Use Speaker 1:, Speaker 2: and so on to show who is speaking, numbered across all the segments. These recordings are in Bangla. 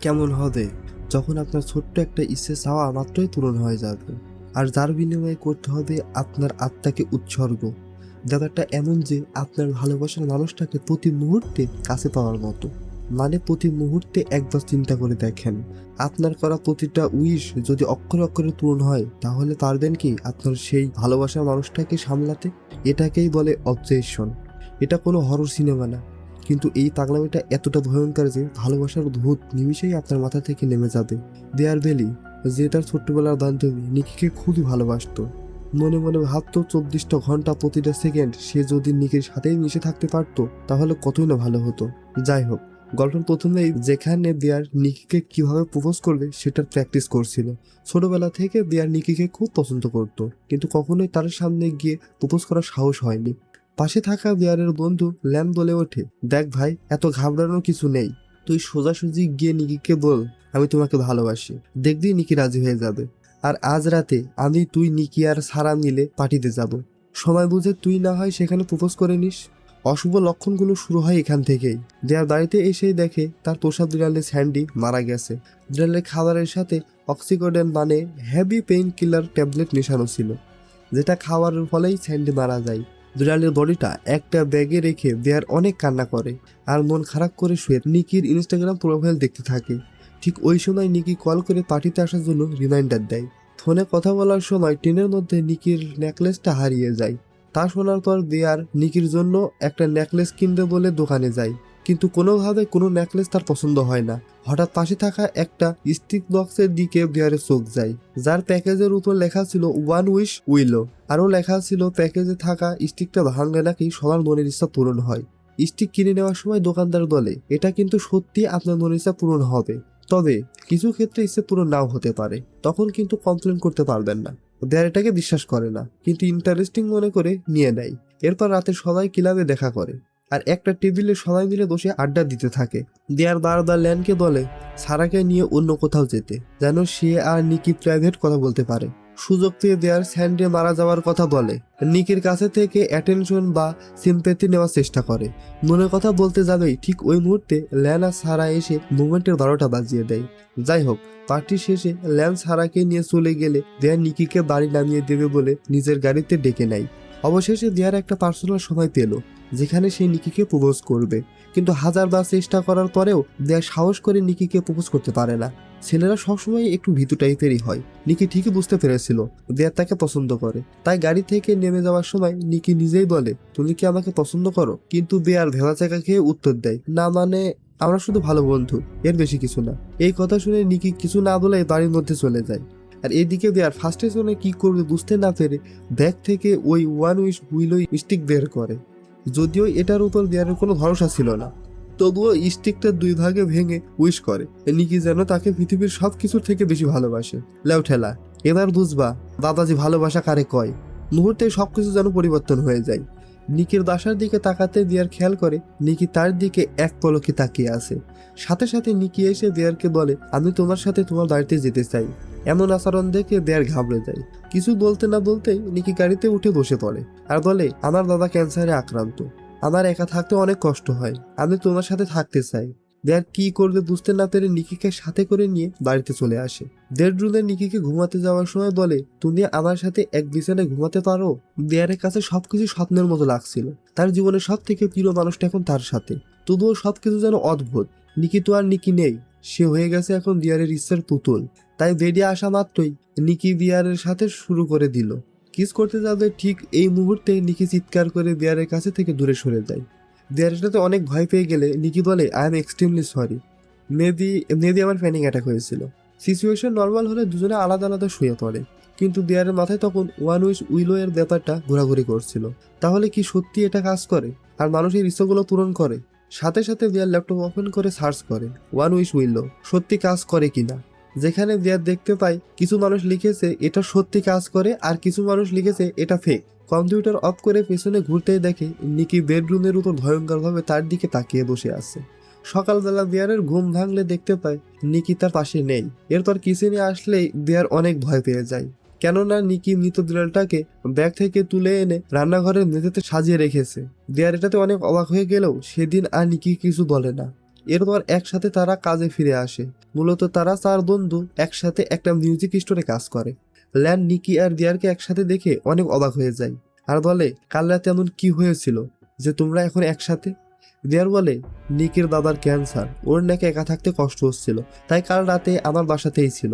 Speaker 1: কেমন হবে যখন আপনার ছোট্ট একটা ইচ্ছে চাওয়া মাত্রই পূরণ হয়ে যাবে, আর যার বিনিময়ে করতে হবে আপনার আত্মাকে উৎসর্গ। ব্যাপারটা এমন যে আপনার ভালোবাসার মানুষটাকে প্রতি মুহূর্তে কাছে পাওয়ার মতো। মানে প্রতি মুহূর্তে একবার চিন্তা করে দেখেন, আপনার করা প্রতিটা উইশ যদি অক্ষরে অক্ষরে পূরণ হয়, তাহলে পারবেন কি আপনার সেই ভালোবাসার মানুষটাকে সামলাতে? এটাকেই বলে অবজেশন। এটা কোনো হরর সিনেমা না, কিন্তু এই পাগলামিটা এতটা ভয়ঙ্কর যে ভালোবাসার ভূত নিমিষেই আপনার মাথা থেকে নেমে যাবে। দেয়ার ভ্যালি, যে তার ছোট্টবেলার বান্ধবী নিকিকে খুবই ভালোবাসতো, মনে মনে ভাবতো 24টা ঘন্টা প্রতিটা সেকেন্ড সে যদি নিকির সাথেই মিশে থাকতে পারতো তাহলে কতই না ভালো হতো। যাই হোক, গল্পের প্রথমেই যেখানে দেয়ার নিকিকে কিভাবে প্রপোজ করবে সেটার প্র্যাকটিস করছিল। ছোটবেলা থেকে দেয়ার নিকিকে খুব পছন্দ করত, কিন্তু কখনোই তার সামনে গিয়ে প্রপোজ করার সাহস হয়নি। পাশে থাকা বিয়ারের বন্ধু ল্যাম বলে ওঠে, দেখ ভাই, এত ঘাবড়ানোর কিছু নেই, তুই সোজাসুজি গিয়ে নিকিকে বল আমি তোমাকে ভালোবাসি, দেখবি নিকি রাজি হয়ে যাবে। আর আজ রাতে আমি, তুই, নিকি আর সারা মিলে পার্টিতে যাব। সময় বুঝে তুই না হয় সেখানে প্রপোজ করে নিস। অশুভ লক্ষণগুলো শুরু হয় এখান থেকেই। দেয়ার বাড়িতে এসেই দেখে তার পোষা বিড়ালের স্যান্ডি মারা গেছে। বিড়ালের খাবারের সাথে অক্সিকোডেন মানে হেভি পেইন কিলার ট্যাবলেট মেশানো ছিল, যেটা খাওয়ার ফলেই স্যান্ডি মারা যায়। বিড়ালের বডিটা একটা ব্যাগে রেখে দেয়ার অনেক কান্না করে আর মন খারাপ করে শুয়ে নিকির ইনস্টাগ্রাম প্রোফাইল দেখতে থাকে। ঠিক ওই সময় নিকি কল করে পার্টিতে আসার জন্য রিমাইন্ডার দেয়। ফোনে কথা বলার সময় ট্রেনের মধ্যে নিকির নেকলেসটা হারিয়ে যায়। তা শোনার পর দেয়ার নিকির জন্য একটা নেকলেস কিনবে বলে দোকানে যায়, কিন্তু কোনোভাবে কোনো নেকলেস তার পছন্দ হয় না। হঠাৎ পাশে থাকা একটা স্টিক বক্সের দিকে দেয়ারের চোখ যায়, যার প্যাকেজের উপর লেখা ছিল ওয়ান উইশ উইলো। আরও লেখা ছিল প্যাকেজে থাকা স্টিকটা ভাঙলে নাকি সবার মনের ইচ্ছা পূরণ হয়। স্টিক কিনে নেওয়ার সময় দোকানদার বলে, এটা কিন্তু সত্যি আপনার মনের ইচ্ছা পূরণ হবে, তবে কিছু ক্ষেত্রে ইচ্ছে পূরণ নাও হতে পারে, তখন কিন্তু কমপ্লেন করতে পারবেন না। দেয়ার এটাকে বিশ্বাস করে না, কিন্তু ইন্টারেস্টিং মনে করে নিয়ে নেয়। এরপর রাতে সবাই ক্লাবে দেখা করে আর একটা টেবিলে সবাই মিলে বসে আড্ডা দিতে থাকে। দেয়ার বারবার ল্যানকে বলে সারাকে নিয়ে অন্য কোথাও যেতে, যেন সে আর নিকি প্রাইভেট কথা বলতে পারে। সুযোগ পেয়ে দেয়ার স্যান্ডে মারা যাওয়ার কথা বলে, নিকির কাছে থেকে অ্যাটেনশন বা সিম্প্যাথি নেওয়ার চেষ্টা করে। মনের কথা বলতে যাবেই ঠিক ওই মুহূর্তে ল্যান আর সারা এসে মুভমেন্টের 12টা বাজিয়ে দেয়। যাই হোক, পার্টি শেষে ল্যান সারাকে নিয়ে চলে গেলে দেয়ার নিকিকে বাড়ি নামিয়ে দেবে বলে নিজের গাড়িতে ডেকে নেয়। অবশেষে দেয়ার একটা পার্সোনাল সময় পেল যেখানে সে নিকিকে প্রপোজ করবে, কিন্তু হাজারবার চেষ্টা করার পরেও দেয়ার সাহস করে নিকিকে প্রপোজ করতে পারে না। ছেলেরা সবসময় একটু ভীতু টাইপেরই হয়। নিকি ঠিকই বুঝতে পেরেছিল দেয়ার তাকে পছন্দ করে, তাই গাড়ি থেকে নেমে যাওয়ার সময় নিকি নিজেই বলে, তুমি কি আমাকে পছন্দ করো? কিন্তু দেয়ার ভেবাচাকা খেয়ে উত্তর দেয়, না মানে আমরা শুধু ভালো বন্ধু, এর বেশি কিছু না। এই কথা শুনে নিকি কিছু না বলে বাড়ির মধ্যে চলে যায়। আর এদিকে দেয়ার ফার্স্ট স্টেশনে কি করবে বুঝতে না পেরে ব্যাগ থেকে ওই ওয়ান উইশ হুইলো স্টিক বের করে। যদিও এটার উপর দেয়ারের কোনো ভরসা ছিল না, তবুও স্টিকটা 2 ভাগে ভেঙে উইশ করে নিকি যেন তাকে পৃথিবীর সবকিছুর থেকে বেশি ভালোবাসে। লেও ঠেলা, এবার বুঝবা বাবাজি ভালোবাসা কারে কয়। মুহূর্তে সবকিছু যেন পরিবর্তন হয়ে যায়। নিকির বাসার দিকে তাকাতে দেয়ার খেয়াল করে নিকি তার দিকে এক পলকে তাকিয়ে আছে। সাথে সাথে নিকি এসে দেয়ারকে বলে, আমি তোমার সাথে তোমার বাড়িতে যেতে চাই। এমন আচরণ দেখে দেয়ার ঘাবড়ে যায়। কিছু বলতে না বলতেই নিকি গাড়িতে উঠে বসে পড়ে আর বলে, আমার বাবা ক্যান্সারে আক্রান্ত, আমার একা থাকতে অনেক কষ্ট হয়, আমি তোমার সাথে থাকতে চাই। দেয়ার কি করবে বুঝতে না পেরে নিকিকে সাথে করে নিয়ে বাড়িতে চলে আসে। বেডরুমে নিকিকে ঘুমাতে যাওয়ার সময় বলে, তুমি আমার সাথে এক বিছানায় ঘুমাতে পারো? দেয়ারের কাছে সবকিছু স্বপ্নের মতো লাগছিল। তার জীবনের সব থেকে প্রিয় মানুষটা এখন তার সাথে, তবুও সবকিছু যেন অদ্ভুত। নিকি তো আর নিকি নেই, সে হয়ে গেছে এখন দিয়ারের ইচ্ছার পুতুল। তাই বেডে আসা মাত্রই নিকি বিয়ারের সাথে শুরু করে দিল। কিস করতে যাবে ঠিক এই মুহূর্তে নিকি চিৎকার করে বিয়ারের কাছে থেকে দূরে সরে যায়। বিয়ারটাতে অনেক ভয় পেয়ে গেলে নিকি বলে, I am extremely sorry, maybe আমার প্যানিক অ্যাটাক হয়েছিল। সিচুয়েশন নর্মাল হলে দুজনে আলাদা আলাদা শুয়ে পড়ে, কিন্তু দেয়ারের মাথায় তখন ওয়ান উইশ উইলো এর ব্যাপারটা ঘোরাঘুরি করছিল। তাহলে কি সত্যি এটা কাজ করে আর মানুষের ইচ্ছাগুলো পূরণ করে? সাথে সাথে দেয়ার ল্যাপটপ ওপেন করে সার্চ করে ওয়ান উইশ উইলো সত্যি কাজ করে কিনা। যেখানে দেয়ার দেখতে পাই কিছু মানুষ লিখেছে এটা সত্যি কাজ করে আর কিছু মানুষ লিখেছে এটা ফেক। কম্পিউটার অফ করে পেছনে ঘুরতেই দেখে নিকি বেডরুমের উপর ভয়ঙ্করভাবে তার দিকে তাকিয়ে বসে আছে। সকালবেলা দেয়ারের ঘুম ভাঙলে দেখতে পায় নিকি তার পাশে নেই। এরপর কিচেনে আসলেই দেয়ার অনেক ভয় পেয়ে যায়, কেননা নিকি মৃত বিড়ালটাকে ব্যাগ থেকে তুলে এনে রান্নাঘরের মেঝেতে সাজিয়ে রেখেছে। দেয়ার এটাতে অনেক অবাক হয়ে গেলেও সেদিন আর নিকি কিছু বলে না। এরপর একসাথে তারা কাজে ফিরে আসে। মূলত তারা 4 বন্ধু একসাথে একটা মিউজিক স্টোরে কাজ করে। ল্যান নিকি আর দিয়ারকে একসাথে দেখে অনেক অবাক হয়ে যায় আর বলে, কাল রাতে এমন কি হয়েছিল যে তোমরা এখন একসাথে? দিয়ার বলে, নিকির দাদার ক্যান্সার, ওর নাকি একা থাকতে কষ্ট হচ্ছিল, তাই কাল রাতে আমার বাসাতেই ছিল।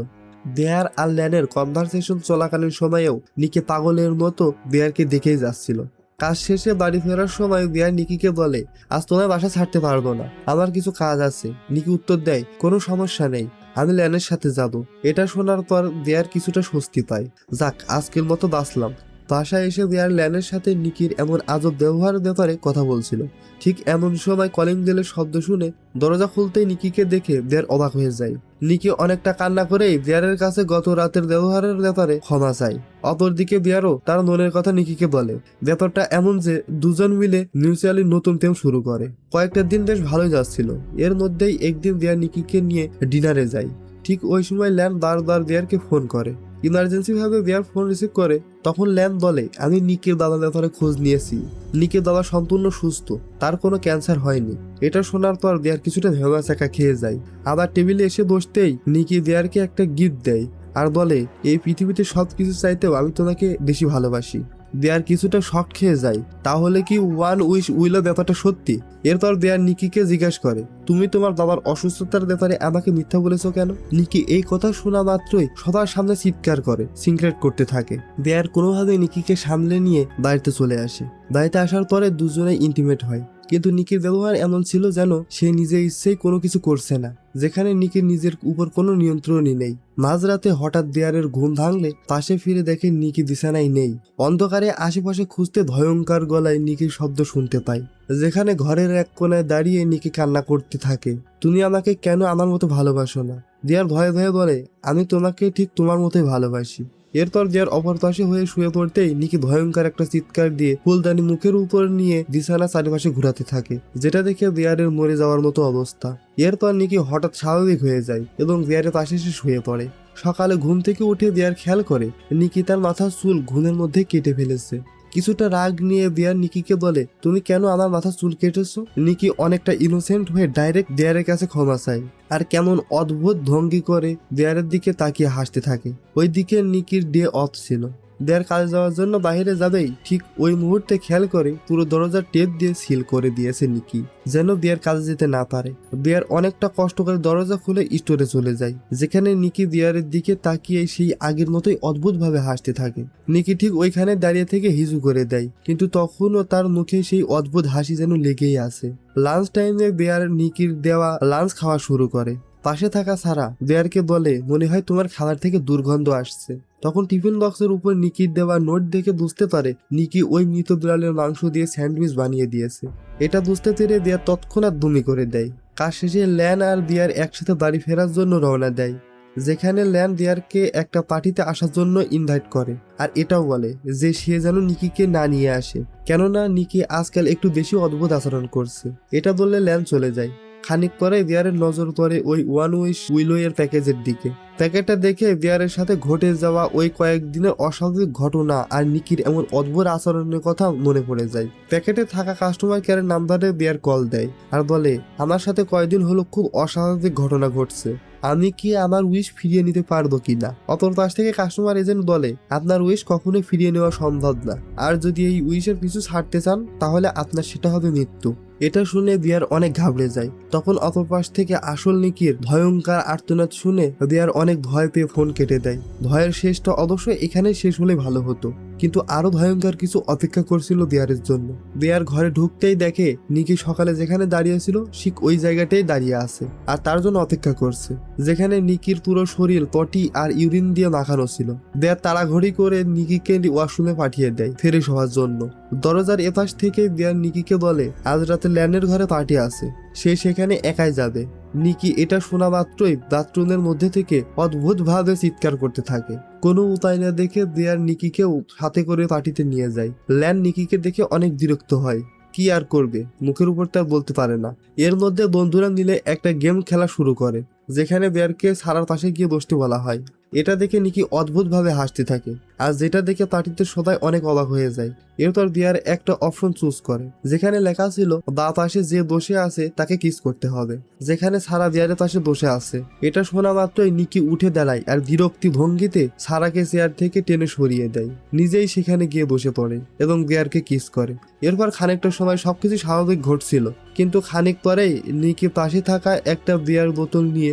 Speaker 1: দেয়ার আর ল্যানের কনভারসেশন চলাকালীন সময়েও নিকি পাগলের মতো দেয়ারকে দেখেই যাচ্ছিল। কাজ শেষে বাড়ি ফেরার সময় দেয়ার নিকিকে বলে, আজ তোমার বাসা ছাড়তে পারবো না, আমার কিছু কাজ আছে। নিকি উত্তর দেয়, কোনো সমস্যা নেই, আমি ল্যানের সাথে যাব। এটা শোনার পর দেয়ার কিছুটা স্বস্তি পায়। যাক, আজকের মতো বাঁচলাম। বাসায় এসে দেয়ার ল্যানের সাথে নিকির এমন আজব ব্যবহারের ব্যাপারে কথা বলছিল। ঠিক এমন সময় কলিং বেলের শব্দ শুনে দরজা খুলতেই নিকিকে দেখে দেয়ার অবাক হয়ে যায়। নিকি অনেকটা কান্না করেই দেয়ারের কাছে গত রাতের ব্যবহারের ব্যাপারে ক্ষমা চায়। অপরদিকে দেয়ারও তার মনের কথা নিকিকে বলে। ব্যাপারটা এমন যে দুজন মিলে মিউচুয়ালি নতুন প্রেম শুরু করে। কয়েকটা দিন বেশ ভালোই যাচ্ছিল। এর মধ্যেই একদিন দেয়ার নিকিকে নিয়ে ডিনারে যায়। ঠিক ওই সময় ল্যান বারবার দেয়ারকে ফোন করে। ইমার্জেন্সি ভাবে দেয়ার ফোন রিসিভ করে। তখন ল্যান বলে, আমি নিকির দাদার ব্যাপারে খোঁজ নিয়েছি। নিকির দাদা সম্পূর্ণ সুস্থ, তার কোনো ক্যান্সার হয়নি। এটা শোনার পর দেয়ার কিছুটা ভেবা চাকা খেয়ে যায়। আবার টেবিলে এসে বসতেই নিকি দেয়ারকে একটা গিফট দেয় আর বলে, এই পৃথিবীতে সবকিছু চাইতেও আমি তোমাকে বেশি ভালোবাসি। দেয়ার কিছুটা শক খেয়ে যায়। তাহলে কি ওয়ান উইশ উইলের ব্যাপারটা সত্যি? এরপর দেয়ার নিকিকে জিজ্ঞাসা করে, তুমি তোমার বাবার অসুস্থতার ব্যাপারে আমাকে মিথ্যা বলেছো কেন? নিকি এই কথা শোনা মাত্রই সবার সামনে চিৎকার করে সিনক্রেট করতে থাকে। দেয়ার কোনোভাবে নিকিকে সামলে নিয়ে বাড়িতে চলে আসে। বাড়িতে আসার পরে দুজনেই ইন্টিমেট হয়। কিন্তু নিকির ব্যবহার এমন ছিল যেন সে নিজের ইচ্ছেই কোনো কিছু করছে না, যেখানে নিকির নিজের উপর কোনো নিয়ন্ত্রণই নেই। মাঝরাতে হঠাৎ দেয়ারের ঘুম ভাঙলে পাশে ফিরে দেখে নিকি বিছানায় নেই। অন্ধকারে আশেপাশে খুঁজতে ভয়ঙ্কর গলায় নিকির শব্দ শুনতে পায়, যেখানে ঘরের এক কোনায় দাঁড়িয়ে নিকি কান্না করতে থাকে। তুমি আমাকে কেন আমার মতো ভালোবাসো না? দেয়ার ভয়ে ভয়ে বলে, আমি তোমাকে ঠিক তোমার মতোই ভালোবাসি। এরপর দেয়ার অপর পাশে হয়ে শুয়ে পড়তেই নিকি ভয়ঙ্কর একটা চিৎকার দিয়ে ফুলদানি মুখের উপর নিয়ে বিছানা চারিপাশে ঘুরাতে থাকে, যেটা দেখে দেয়ারের মরে যাওয়ার মতো অবস্থা। এরপর নিকি হঠাৎ স্বাভাবিক হয়ে যায় এবং দেয়ারের পাশে এসে শুয়ে পড়ে। সকালে ঘুম থেকে উঠে দেয়ার খেয়াল করে নিকি তার মাথার চুল ঘুমের মধ্যে কেটে ফেলেছে। কিছুটা রাগ নিয়ে দেয়ার নিকিকে বলে, তুমি কেন আমার মাথার চুল কেটেছো? নিকি অনেকটা ইনোসেন্ট হয়ে ডাইরেক্ট দেয়ারের কাছে ক্ষমা চায় আর কেমন অদ্ভুত ভঙ্গি করে দেয়ারের দিকে তাকিয়ে হাসতে থাকে। ওই দিকে নিকির ডে অফ ছিল। দেয়ার কাজে যাওয়ার জন্য বাইরে যাবেই ঠিক ওই মুহূর্তে খেয়াল করে পুরো দরজার টেপ দিয়ে সিল করে দিয়েছে নিকি, যেন দেয়ার কাজে যেতে না পারে। দেয়ার অনেকটা কষ্ট করে দরজা খুলে স্টোরে চলে যায়, যেখানে নিকি দেয়ারের দিকে তাকিয়ে সেই আগের মতোই অদ্ভুত ভাবে হাসতে থাকে। নিকি ঠিক ওইখানে দাঁড়িয়ে থেকে হিজু করে দেয়, কিন্তু তখনও তার মুখে সেই অদ্ভুত হাসি যেন লেগেই আছে। লাঞ্চ টাইমে দেয়ার নিকির দেওয়া লাঞ্চ খাওয়া শুরু করে। পাশে থাকা সারা দেয়ারকে বলে, মনে হয় তোমার খাবার থেকে দুর্গন্ধ আসছে। তখন টিফিন বক্সের উপর নিকির দেওয়া নোট দেখে বুঝতে পারে নিকি ওই মৃত বিড়ালের মাংস দিয়ে স্যান্ডউইচ বানিয়ে দিয়েছে। এটা বুঝতে পেরে দেয়ার তৎক্ষণাৎ বমি করে দেয়। কাজ শেষে ল্যান আর দেয়ার একসাথে বাড়ি ফেরার জন্য রওনা দেয়, যেখানে ল্যান দেয়ারকে একটা পার্টিতে আসার জন্য ইনভাইট করে আর এটাও বলে যে সে যেন নিকিকে না নিয়ে আসে, কেননা নিকি আজকাল একটু বেশি অদ্ভুত আচরণ করছে। এটা বললে ল্যান চলে যায়। খানিক পরে দেয়ারের নজর পড়ে ওই ওয়ান উইশ উইলো এর প্যাকেজের দিকে। প্যাকেটটা দেখে দেয়ারের সাথে ঘটে যাওয়া ওই কয়েকদিনের অস্বাভাবিক ঘটনা আর নিকির এমন অদ্ভুত আচরণের কথা মনে পড়ে যায়। প্যাকেটে থাকা কাস্টমার কেয়ারের নাম্বারে দেয়ার কল দেয় আর বলে, আমার সাথে কয়েকদিন হলো খুব অস্বাভাবিক ঘটনা ঘটছে, আমি কি আমার উইশ ফিরিয়ে নিতে পারবো কিনা? অপর পাশ থেকে কাস্টমার এজেন্ট বলে, আপনার উইশ কখনোই ফিরিয়ে নেওয়া সম্ভব না, আর যদি এই উইশের পিছু ছাড়তে চান তাহলে আপনার সেটা হবে মৃত্যু। এটা শুনে দেয়ার অনেক ঘাবড়ে যায়। তখন অপর পাশ থেকে আসল নিকির ভয়ঙ্কর আর্তনাদ শুনে দেয়ার অনেক ভয় পেয়ে ফোন কেটে দেয়। ভয়ের শেষটা অবশ্যই এখানে শেষ হলে ভালো হতো, কিন্তু আরো ভয়ঙ্কর কিছু অপেক্ষা করছিল দেয়ারের জন্য। দেয়ার ঘরে ঢুকতেই দেখে নিকি সকালে যেখানে দাঁড়িয়েছিল ঠিক ওই জায়গাটাই দাঁড়িয়ে আছে আর তার জন্য অপেক্ষা করছে, যেখানে নিকির পুরো শরীর পটি আর ইউরিন দিয়ে মাখানো ছিল। দেয়ার তাড়াঘড়ি করে নিকিকে ওয়াশরুমে পাঠিয়ে দেয় ফ্রেশ হওয়ার জন্য। দরজার এপাশ থেকে দেয়ার নিকিকে বলে, আজ রাতে ল্যান্ডের ঘরে পার্টি আছে, সে সেখানে একাই যাবে। নিকি এটা শোনা মাত্রই বাথরুমের মধ্যে থেকে অদ্ভুত ভাবে চিৎকার করতে থাকে। কোনো উপায় না দেখে দেয়ার নিকিকেও সাথে করে পার্টিতে নিয়ে যায়। ল্যান নিকিকে দেখে অনেক বিরক্ত হয়, কি আর করবে, মুখের উপর তার বলতে পারে না। এর মধ্যে বন্ধুরা মিলে একটা গেম খেলা শুরু করে, যেখানে বেয়ারকে সারার পাশে গিয়ে বসতে বলা হয়। এটা দেখে নিকি অদ্ভুত ভাবে হাসতে থাকে আর যেটা দেখে পার্টিতে সবাই অনেক অবাক হয়ে যায়। এরপর দিয়ার একটা অপশন চুজ করে যেখানে লেখা ছিল বা পাশে যে বসে আছে তাকে কিস করতে হবে, যেখানে সারা দিয়ারের পাশে বসে আছে। এটা শোনা মাত্রই নিকি উঠে দাঁড়ায় আর বিরক্তি ভঙ্গিতে সারাকে চেয়ার থেকে টেনে সরিয়ে দেয়, নিজেই সেখানে গিয়ে বসে পড়ে এবং দিয়ারকে কিস করে। এরপর খানিকটা সময় সবকিছু স্বাভাবিক ঘটছিল, কিন্তু খানিক পরেই নিকি পাশে থাকা একটা বিয়ার বোতল নিয়ে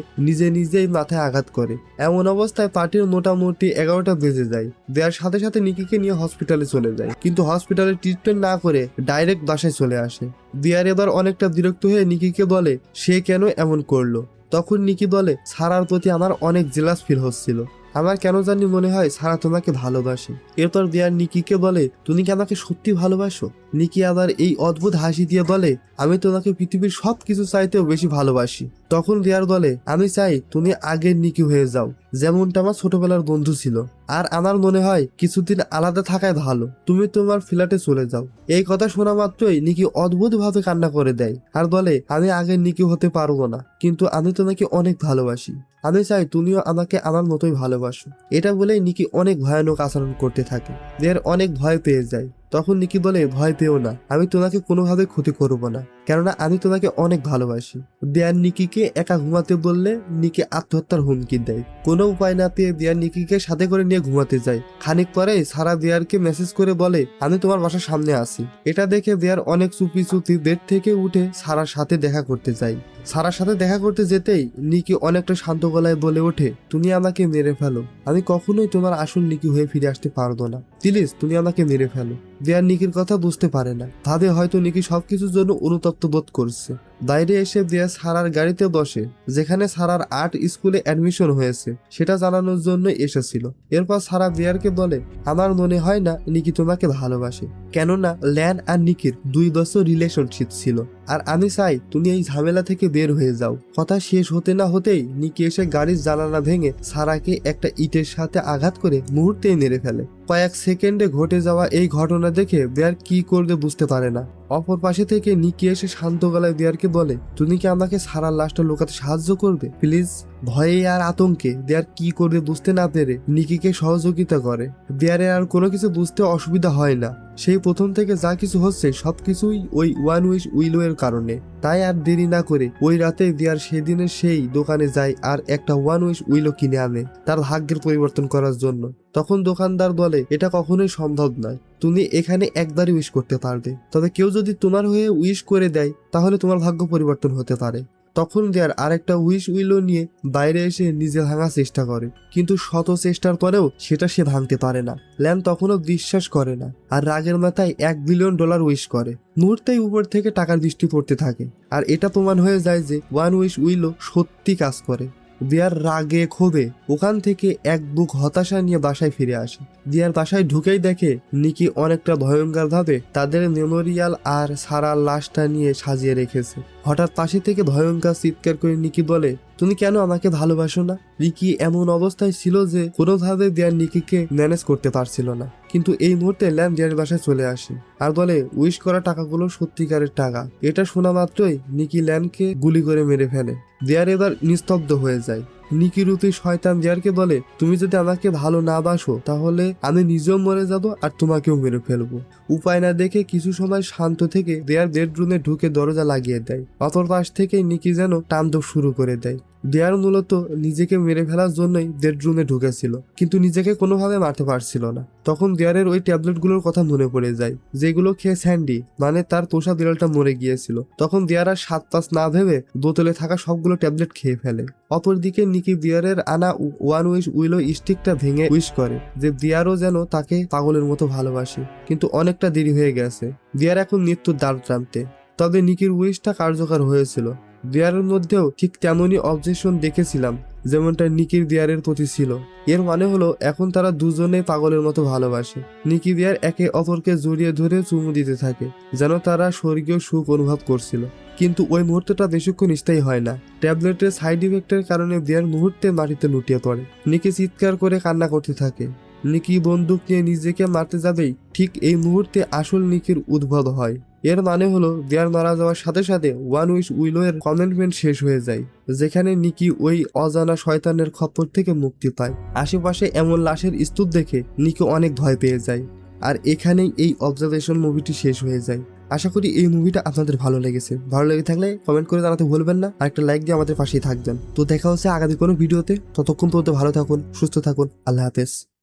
Speaker 1: নিজেই মাথায় আঘাত করে। এমন অবস্থায় পার্টির মোটামুটি 11টা বেজে যায়। দেয়ার সাথে সাথে নিকিকে নিয়ে হসপিটালে চলে যায়, কিন্তু হসপিটালে ট্রিটমেন্ট না করে ডাইরেক্ট বাসায় চলে আসে। দিয়ার এবার অনেকটা বিরক্ত হয়ে নিকিকে বলে সে কেন এমন করলো। তখন নিকি বলে সারার প্রতি আমার অনেক জেলাস ফিল হচ্ছিল, আমার কেন জানি মনে হয় সারা তোমাকে ভালোবাসে। এরপর দিয়ার নিকিকে বলে তুমি কি আমাকে সত্যি ভালোবাসো। নিকি আবার এই অদ্ভুত হাসি দিয়ে বলে আমি তোমাকে পৃথিবীর সবকিছু চাইতেও বেশি ভালোবাসি। তখন দিয়ার বলে আমি চাই তুমি আগের নিকি হয়ে যাও, যেমনটা আমার ছোটবেলার বন্ধু ছিল। আর আমার মনে হয় কিছুদিন আলাদা থাকাই ভালো, তুমি তোমার ফ্ল্যাটে চলে যাও। এই কথা শোনা মাত্রই নিকি অদ্ভুত ভাবে কান্না করে দেয় আর বলে আমি আগের নিকি হতে পারবো না, কিন্তু আমি তোমাকে অনেক ভালোবাসি, আমি চাই তুমিও আমাকে আমার মতোই ভালোবাসো। এটা বলেই নিকি অনেক ভয়ানক আচরণ করতে থাকে। দেয়ার অনেক ভয় পেয়ে যায়। তখন নিকি বলে ভয় পেও না, আমি তোমাকে কোনোভাবে ক্ষতি করব না, কেননা আমি তোমাকে অনেক ভালোবাসি। দেয়ার নিকিকে একা ঘুমাতে বললে নিকি আত্মহত্যার হুমকি দেয়। কোনো উপায় না পেয়ে দেয়ার নিকিকে সাথে করে নিয়ে ঘুমাতে যায়। খানিক পরে সারা দেয়ারকে মেসেজ করে বলে আমি তোমার বাসার সামনে আছি। এটা দেখে দেয়ার অনেক চুপি বেড থেকে উঠে সারার সাথে দেখা করতে যায়। সারার সাথে দেখা করতে যেতেই নিকি অনেকটা শান্ত গলায় বলে ওঠে তুমি আমাকে মেরে ফেলো, আমি কখনোই তোমার আসল নিকি হয়ে ফিরে আসতে পারবো না, প্লিজ তুমি আমাকে মেরে ফেলো। দেয়ার নিকির কথা বুঝতে পারে না, ভাবে হয়তো নিকি সবকিছুর জন্য অনুতপ্ত বোধ করছে। বাইরে এসে দেয়া সারার গাড়িতে বসে, যেখানে সারার আর্ট স্কুলে অ্যাডমিশন হয়েছে সেটা জানানোর জন্য এসেছিল। এরপর সারা দেয়ারকে বলে আমার মনে হয় না নিকি তোমাকে ভালোবাসে, কেননা ল্যান আর নিকির 2 বছর রিলেশনশিপ ছিল, আর আমি চাই তুমি এই ঝামেলা থেকে বের হয়ে যাও। কথা শেষ হতে না হতেই নিকি এসে গাড়ির জানালা ভেঙে সারাকে একটা ইটের সাথে আঘাত করে মুহূর্তেই মেরে ফেলে। কয়েক সেকেন্ডে ঘটে যাওয়া এই ঘটনা দেখে বেয়ার কি করবে বুঝতে পারে না। অপর পাশে থেকে নিকি এসে শান্ত গলায় দেয়ারকে বলে তুমি কি আমাকে সারার লাশটা লুকাতে সাহায্য করবে প্লিজ। ভয়ে আর আতঙ্কে দেয়ার কি করবে বুঝতে না পেরে নিকিকে সহযোগিতা করে। দেয়ারের আর কোনো কিছু বুঝতে অসুবিধা হয় না, সেই প্রথম থেকে যা কিছু হচ্ছে সবকিছুই ওই ওয়ান উইশ উইলো এর কারণে। তাই আর দেরি না করে ওই রাতে দেয়ার সেদিনের সেই দোকানে যায় আর একটা ওয়ান উইশ উইলো কিনে আনে তার ভাগ্যের পরিবর্তন করার জন্য। তখন দোকানদার বলে এটা কখনোই সম্ভব নয়, তুমি এখানে একবারই উইশ করতে পারবে, তবে কেউ যদি তোমার হয়ে উইশ করে দেয় তাহলে তোমার ভাগ্য পরিবর্তন হতে পারে। তখন দেয়ার আরেকটা উইশ উইলো নিয়ে বাইরে এসে নিজে ভাঙার চেষ্টা করে, কিন্তু শত চেষ্টার পরেও সেটা সে ভাঙতে পারে না। ল্যান তখনও বিশ্বাস করে না আর রাগের মাথায় $1 বিলিয়ন উইশ করে। মুহূর্তেই উপর থেকে টাকার বৃষ্টি পড়তে থাকে আর এটা প্রমাণ হয়ে যায় যে ওয়ান উইশ উইলো সত্যি কাজ করে। দিয়ার রাগে ক্ষোভে ওখান থেকে এক বুক হতাশা নিয়ে বাসায় ফিরে আসে। দিয়ার বাসায় ঢুকেই দেখে নিকি অনেকটা ভয়ঙ্কর ভাবে তাদের মেমোরিয়াল আর সারার লাশটা নিয়ে সাজিয়ে রেখেছে। হঠাৎ পাশে থেকে ভয়ঙ্কর চিৎকার করে নিকি বলে তুমি কেন আমাকে ভালোবাসো না। নিকি এমন অবস্থায় ছিল যে কোনোভাবে দিয়ার নিকিকে ম্যানেজ করতে পারছিল না, কিন্তু এই মুহূর্তে ল্যান দিয়ার বাসায় চলে আসে আর বলে উইশ করা টাকাগুলো সত্যিকারের টাকা। এটা শোনা মাত্রই নিকি ল্যানকে গুলি করে মেরে ফেলে। দিয়ার এবার নিস্তব্ধ হয়ে যায়। নিকি রূপী শয়তান দিয়ারকে বলে তুমি যদি আমাকে ভালো না বাসো তাহলে আমি নিজেও মরে যাব আর তোমাকেও মেরে ফেলবো। উপায় না দেখে কিছু সময় শান্ত থেকে দেয়ার বেডরুমে ঢুকে দরজা লাগিয়ে দেয়। অপর পাশ থেকে নিকি যেন তাণ্ডব শুরু করে দেয়। দেয়ার মূলত নিজেকে মেরে ফেলার জন্যই বেডরুমে ঢুকেছিল, কিন্তু নিজেকে কোনোভাবে মারতে পারছিল না। তখন দেয়ারের ওই ট্যাবলেটগুলোর কথা মনে পড়ে যায় যেগুলো খেয়ে স্যান্ডি মানে তার পোষা বিড়ালটা মরে গিয়েছিল। তখন দেয়ার আর 7-5 না ভেবে বোতলে থাকা সবগুলো ট্যাবলেট খেয়ে ফেলে। অপরদিকে নিকি দিয়ারের আনা ওয়ান উইশ উইলো স্টিকটা ভেঙে উইশ করে যে দিয়ারও যেন তাকে পাগলের মতো ভালোবাসে, কিন্তু অনেকটা দেরি হয়ে গেছে। দিয়ার এখন মৃত্যুর দ্বার প্রান্তে। তবে নিকির উইশটা কার্যকর হয়েছিল। দিয়ারের মধ্যেও ঠিক তেমনই অবজেকশন দেখেছিলাম যেমনটা নিকির দিয়ারের প্রতি ছিল। এর মানে হলো এখন তারা দুজনে পাগলের মতো ভালোবাসে। নিকি দিয়ার একে অপরকে জড়িয়ে ধরে চুমু দিতে থাকে যেন তারা স্বর্গীয় সুখ অনুভব করছিল, কিন্তু ওই মুহূর্তটা বেশিক্ষণ স্থায়ী হয় না। ট্যাবলেটের সাইড ইফেক্টের কারণে দিয়ার মুহূর্তে মাটিতে লুটিয়ে পড়ে। নিকি চিৎকার করে কান্না করতে থাকে। নিকি বন্দুক নিয়ে নিজেকে মারতে যাবেই ঠিক এই মুহূর্তে আসল নিকির উদ্ভব হয়। এর মানে হলো দেয়ার মারা যাওয়ার সাথে সাথে ওয়ান উইশ উইলো এর কমেন্টমেন্ট শেষ হয়ে যায়, যেখানে নিকি ওই অজানা শয়তানের খপ্পর থেকে মুক্তি পায়। আশেপাশে এমন লাশের স্তূপ দেখে নিকি অনেক ভয় পেয়ে যায়। আর এখানেই এই অবজারভেশন মুভিটি শেষ হয়ে যায়। আশা করি এই মুভিটা আপনাদের ভালো লেগেছে। ভালো লেগে থাকলে কমেন্ট করে জানাতে ভুলবেন না, আর একটা লাইক দিয়ে আমাদের পাশেই থাকবেন। তো দেখা হচ্ছে আগামী কোনো ভিডিওতে। ততক্ষণ পর্যন্ত ভালো থাকুন, সুস্থ থাকুন, আল্লাহ হাফেজ।